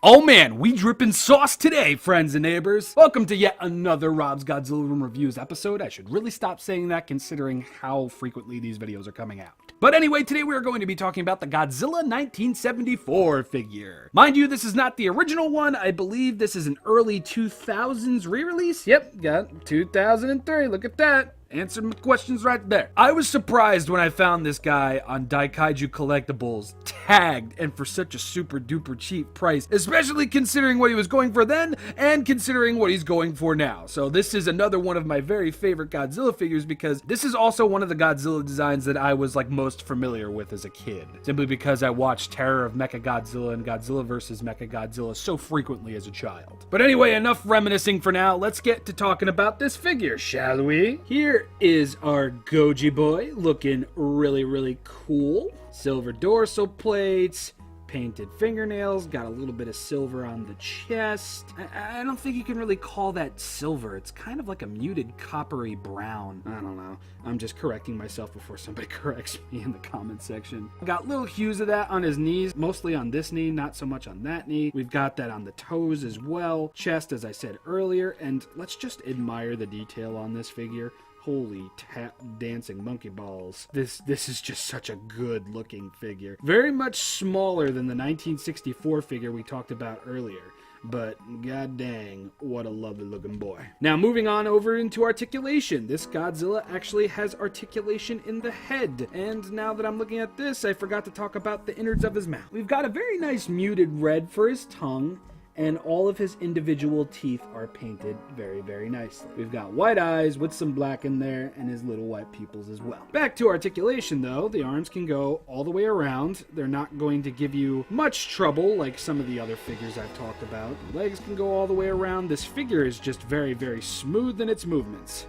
Oh man, we dripping sauce today, friends and neighbors. Welcome to yet another Rob's Godzilla Room Reviews episode. I should really stop saying that considering how frequently these videos are coming out. But anyway, today we are going to be talking about the Godzilla 1974 figure. Mind you, this is not the original one. I believe this is an early 2000s re-release. Yep, got 2003. Look at that. Answered my questions right there. I was surprised when I found this guy on Daikaiju Collectibles tagged and for such a super duper cheap price, especially considering what he was going for then and considering what he's going for now. So this is another one of my very favorite Godzilla figures because this is also one of the Godzilla designs that I was like most familiar with as a kid, simply because I watched Terror of Mechagodzilla and Godzilla vs. Mechagodzilla so frequently as a child. But anyway, enough reminiscing for now. Let's get to talking about this figure, shall we? Here is our Goji boy, looking really cool. Silver dorsal plates, painted fingernails, got a little bit of silver on the chest. I don't think you can really call that silver. It's kind of like a muted coppery brown. I don't know. I'm just correcting myself before somebody corrects me in the comment section. Got little hues of that on his knees, mostly on this knee, not so much on that knee. We've got that on the toes as well. Chest, as I said earlier, and let's just admire the detail on this figure. Holy dancing monkey balls. This is just such a good looking figure. Very much smaller than the 1964 figure we talked about earlier. But god dang, what a lovely looking boy. Now moving on over into articulation. This Godzilla actually has articulation in the head. And now that I'm looking at this, I forgot to talk about the innards of his mouth. We've got a very nice muted red for his tongue, and all of his individual teeth are painted very nicely. We've got white eyes with some black in there and his little white pupils as well. Back to articulation though, the arms can go all the way around. They're not going to give you much trouble like some of the other figures I've talked about. The legs can go all the way around. This figure is just very smooth in its movements.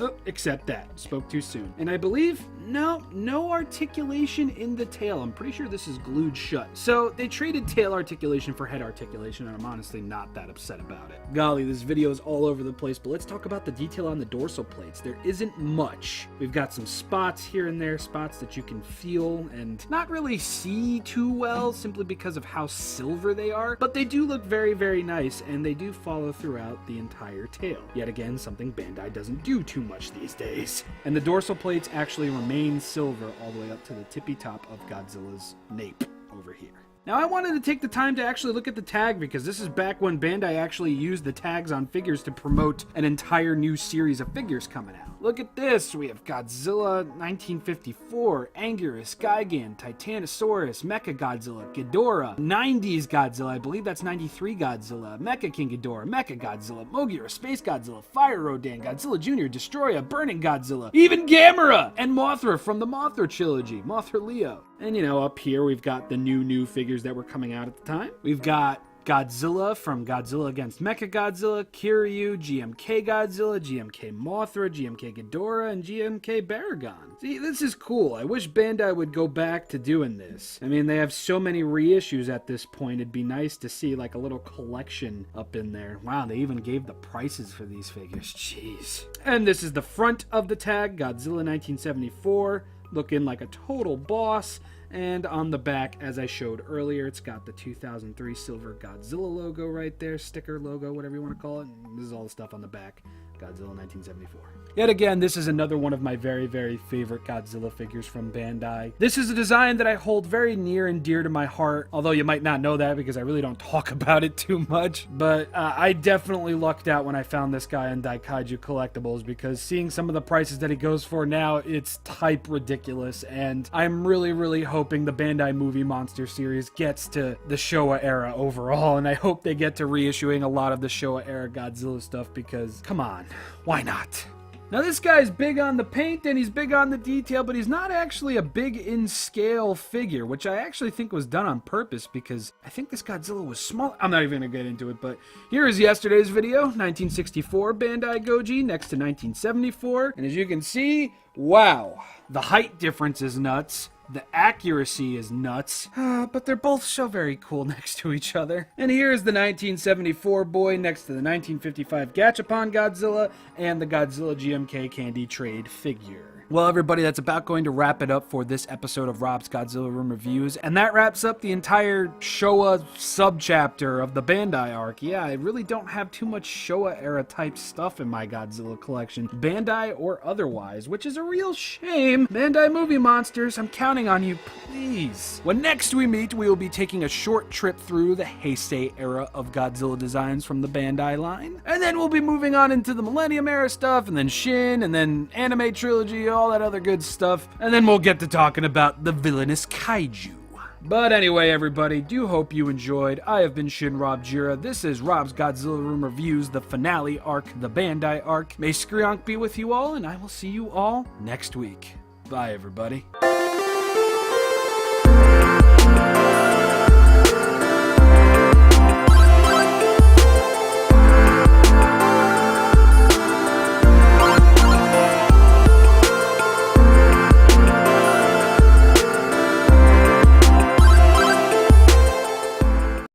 Oh, except that. Spoke too soon. And I believe, no articulation in the tail. I'm pretty sure this is glued shut. So they traded tail articulation for head articulation, and I'm honestly not that upset about it. Golly, this video is all over the place, but let's talk about the detail on the dorsal plates. There isn't much. We've got some spots here and there, spots that you can feel and not really see too well, simply because of how silver they are, but they do look very nice, and they do follow throughout the entire tail. Yet again, something Bandai doesn't do too much these days. And the dorsal plates actually remain silver all the way up to the tippy top of Godzilla's nape over here. Now I wanted to take the time to actually look at the tag because this is back when Bandai actually used the tags on figures to promote an entire new series of figures coming out. Look at this. We have Godzilla 1954, Anguirus, Gigan, Titanosaurus, Mechagodzilla, Ghidorah, 90s Godzilla, I believe that's 93 Godzilla, Mecha King Ghidorah, Mechagodzilla, Mogira, Space Godzilla, Fire Rodan, Godzilla Jr., Destroya, Burning Godzilla, even Gamera, and Mothra from the Mothra trilogy, Mothra Leo. And you know, up here we've got the new figures that were coming out at the time. We've got Godzilla from Godzilla against Mechagodzilla, Kiryu, GMK Godzilla, GMK Mothra, GMK Ghidorah, and GMK Baragon. See, this is cool. I wish Bandai would go back to doing this. I mean, they have so many reissues at this point. It'd be nice to see like a little collection up in there. Wow, they even gave the prices for these figures. Jeez. And this is the front of the tag, Godzilla 1974, looking like a total boss. And on the back, as I showed earlier, it's got the 2003 silver Godzilla logo right there, sticker logo, whatever you want to call it. And this is all the stuff on the back, Godzilla 1974. Yet again, this is another one of my very favorite Godzilla figures from Bandai. This is a design that I hold very near and dear to my heart, although you might not know that because I really don't talk about it too much. But I definitely lucked out when I found this guy on Daikaiju Collectibles because seeing some of the prices that he goes for now, it's type ridiculous. And I'm really hoping the Bandai Movie Monster series gets to the Showa era overall, and I hope they get to reissuing a lot of the Showa era Godzilla stuff because, come on, why not? Now this guy's big on the paint and he's big on the detail, but he's not actually a big in scale figure, which I actually think was done on purpose because I think this Godzilla was small. I'm not even going to get into it, but here is yesterday's video, 1964 Bandai Goji next to 1974. And as you can see, wow, the height difference is nuts. The accuracy is nuts, but they're both so very cool next to each other. And here's the 1974 boy next to the 1955 Gachapon Godzilla and the Godzilla GMK Candy Trade figure. Well, everybody, that's about going to wrap it up for this episode of Rob's Godzilla Room Reviews, and that wraps up the entire Showa subchapter of the Bandai arc. Yeah, I really don't have too much Showa era type stuff in my Godzilla collection, Bandai or otherwise, which is a real shame. Bandai Movie Monsters, I'm counting on you, please. When next we meet, we will be taking a short trip through the Heisei era of Godzilla designs from the Bandai line, and then we'll be moving on into the Millennium era stuff, and then Shin, and then anime trilogy, all that other good stuff, and then we'll get to talking about the villainous kaiju. But anyway, everybody, do hope you enjoyed. I have been ShinRobjira. This is Rob's Godzilla Room Reviews, the finale arc, the Bandai arc. May Skrionk be with you all, and I will see you all next week. Bye, everybody.